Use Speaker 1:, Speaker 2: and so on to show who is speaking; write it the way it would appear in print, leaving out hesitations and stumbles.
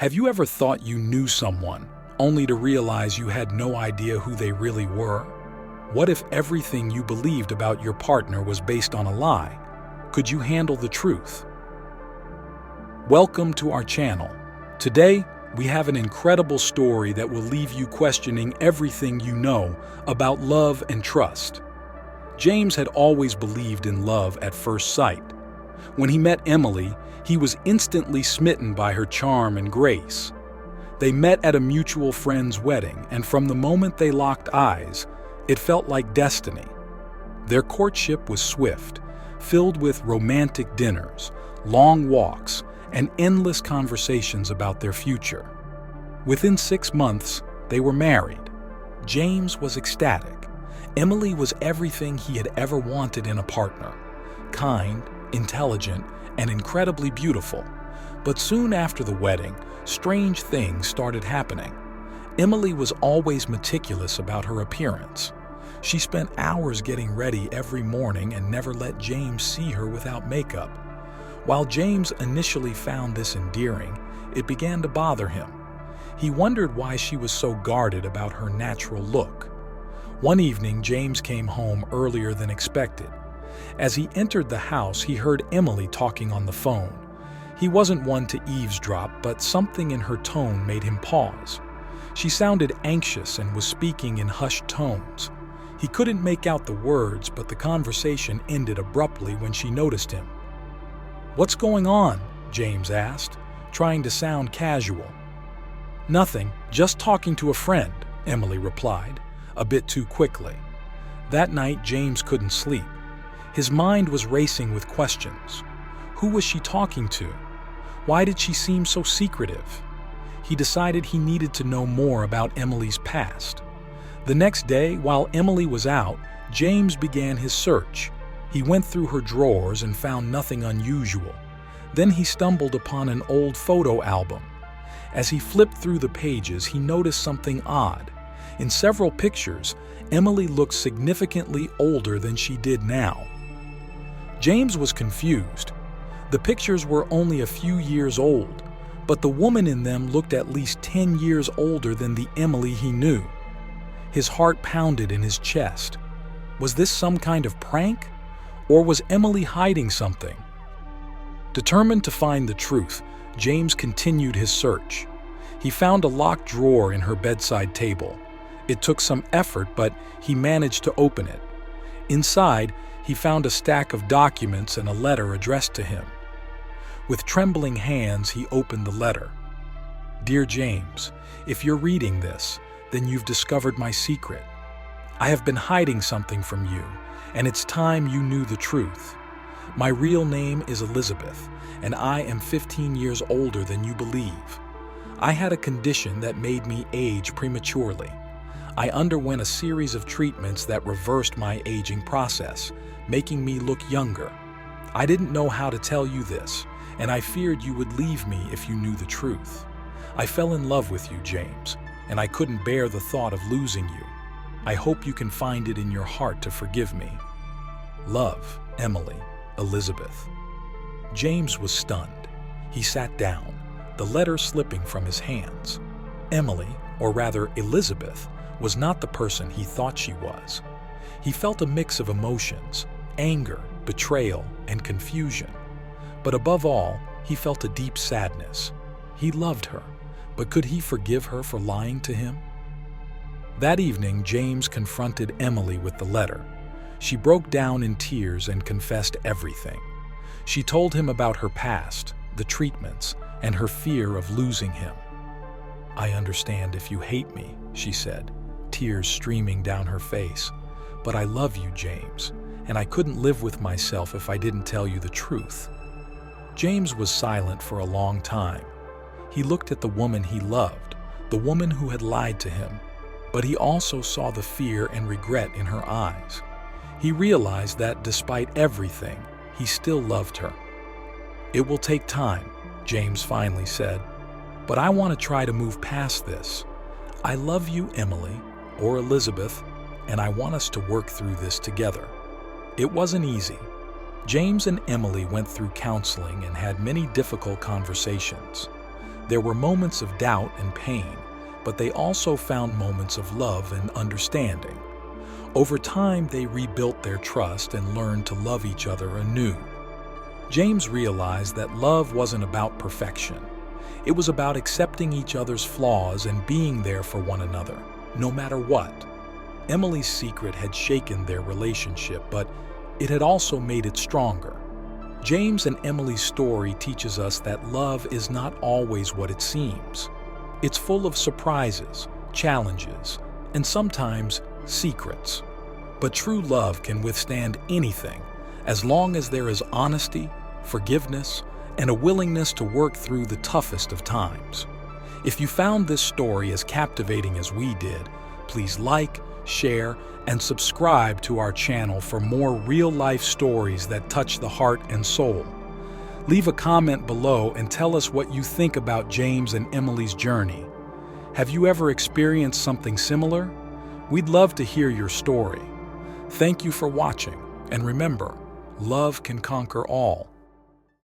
Speaker 1: Have you ever thought you knew someone, only to realize you had no idea who they really were? What if everything you believed about your partner was based on a lie? Could you handle the truth? Welcome to our channel. Today, we have an incredible story that will leave you questioning everything you know about love and trust. James had always believed in love at first sight. When he met Emily, he was instantly smitten by her charm and grace. They met at a mutual friend's wedding, and from the moment they locked eyes, it felt like destiny. Their courtship was swift, filled with romantic dinners, long walks, and endless conversations about their future. Within 6 months, they were married. James was ecstatic. Emily was everything he had ever wanted in a partner: kind, intelligent, and incredibly beautiful. But soon after the wedding, strange things started happening. Emily was always meticulous about her appearance. She spent hours getting ready every morning and never let James see her without makeup. While James initially found this endearing, it began to bother him. He wondered why she was so guarded about her natural look. One evening, James came home earlier than expected. As he entered the house, he heard Emily talking on the phone. He wasn't one to eavesdrop, but something in her tone made him pause. She sounded anxious and was speaking in hushed tones. He couldn't make out the words, but the conversation ended abruptly when she noticed him. "What's going on?" James asked, trying to sound casual. "Nothing, just talking to a friend," Emily replied, a bit too quickly. That night, James couldn't sleep. His mind was racing with questions. Who was she talking to? Why did she seem so secretive? He decided he needed to know more about Emily's past. The next day, while Emily was out, James began his search. He went through her drawers and found nothing unusual. Then he stumbled upon an old photo album. As he flipped through the pages, he noticed something odd. In several pictures, Emily looked significantly older than she did now. James was confused. The pictures were only a few years old, but the woman in them looked at least 10 years older than the Emily he knew. His heart pounded in his chest. Was this some kind of prank? Or was Emily hiding something? Determined to find the truth, James continued his search. He found a locked drawer in her bedside table. It took some effort, but he managed to open it. Inside, he found a stack of documents and a letter addressed to him. With trembling hands, he opened the letter. "Dear James, if you're reading this, then you've discovered my secret. I have been hiding something from you, and it's time you knew the truth. My real name is Elizabeth, and I am 15 years older than you believe. I had a condition that made me age prematurely. I underwent a series of treatments that reversed my aging process, making me look younger. I didn't know how to tell you this, and I feared you would leave me if you knew the truth. I fell in love with you, James, and I couldn't bear the thought of losing you. I hope you can find it in your heart to forgive me. Love, Emily, Elizabeth." James was stunned. He sat down, the letter slipping from his hands. Emily, or rather Elizabeth, was not the person he thought she was. He felt a mix of emotions: anger, betrayal, and confusion. But above all, he felt a deep sadness. He loved her, but could he forgive her for lying to him? That evening, James confronted Emily with the letter. She broke down in tears and confessed everything. She told him about her past, the treatments, and her fear of losing him. "I understand if you hate me," she said, tears streaming down her face. "But I love you, James, and I couldn't live with myself if I didn't tell you the truth." James was silent for a long time. He looked at the woman he loved, the woman who had lied to him, but he also saw the fear and regret in her eyes. He realized that despite everything, he still loved her. "It will take time," James finally said, "but I want to try to move past this. I love you, Emily, or Elizabeth, and I want us to work through this together." It wasn't easy. James and Emily went through counseling and had many difficult conversations. There were moments of doubt and pain, but they also found moments of love and understanding. Over time, they rebuilt their trust and learned to love each other anew. James realized that love wasn't about perfection. It was about accepting each other's flaws and being there for one another, no matter what. Emily's secret had shaken their relationship, but it had also made it stronger. James and Emily's story teaches us that love is not always what it seems. It's full of surprises, challenges, and sometimes secrets. But true love can withstand anything, as long as there is honesty, forgiveness, and a willingness to work through the toughest of times. If you found this story as captivating as we did, please like, share, and subscribe to our channel for more real-life stories that touch the heart and soul. Leave a comment below and tell us what you think about James and Emily's journey. Have you ever experienced something similar? We'd love to hear your story. Thank you for watching, and remember, love can conquer all.